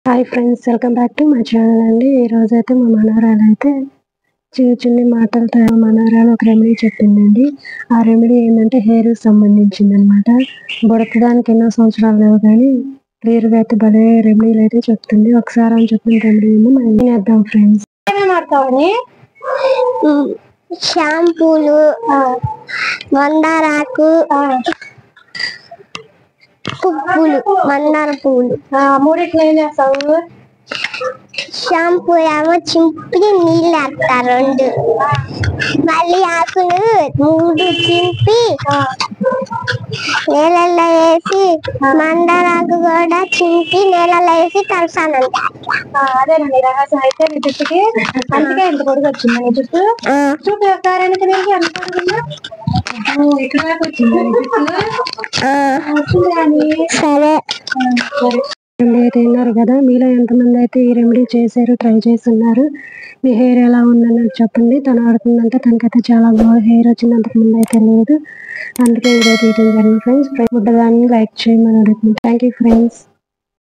Hi friends, welcome back to my channel అండి. ఈరోజు అయితే మా మనవరాలు అయితే చిన్న చిన్న మాటలతో మా మనవరాలు ఒక రెమెడీ చెప్పిందండి. ఆ రెమెడీ ఏంటంటే హెయిర్ సంబంధించింది అనమాట. బుడతడానికి ఎన్నో సంవత్సరాలు లేవు కానీ క్లియర్గా అయితే భలే రెమెడీలు అయితే చెప్తుంది. ఒకసారి అని చెప్పిన రెమెడీ ఏమో మనం వినేద్దాం ఫ్రెండ్స్. షాంపూలు, మందారాకు, పువ్వులు, మందార పువ్వులు మూడిట్లో ఏం చేస్తావు? షాంపూ ఏమో చింపి నీళ్ళు వేస్తారు 2, మళ్ళీ ఆకులు 3 చింపి నీళ్ళల్లో వేసి మందారాకు కూడా చింపి నీళ్ళల్లో వేసి తలసానంట. అదేనండి రహస్యం. అయితే నీ జుట్టుకి అందుకే ఇంత పొడుగు వచ్చింది. నీ జుట్టు చూపి ఒకసారి వెనక అంత పొడుగుందా? ఇక్కడ దాకా వచ్చింది నీ జుట్టు. సరే అయితే విన్నారు కదా, మీలో ఎంతమంది అయితే ఈ రెమెడీ చేశారు, ట్రై చేస్తున్నారు? మీ హెయిర్ ఎలా ఉందన్నది చెప్పండి. తను ఆడుతుందంటే తనకైతే చాలా బాగా హెయిర్ వచ్చింది, అంతకు ముందు అయితే లేదు. అందుకే వీడియో తీయడం జరిగింది ఫ్రెండ్స్. గుడ్డదాన్ని లైక్ చేయమని అడుగుతుంది. Thank you friends.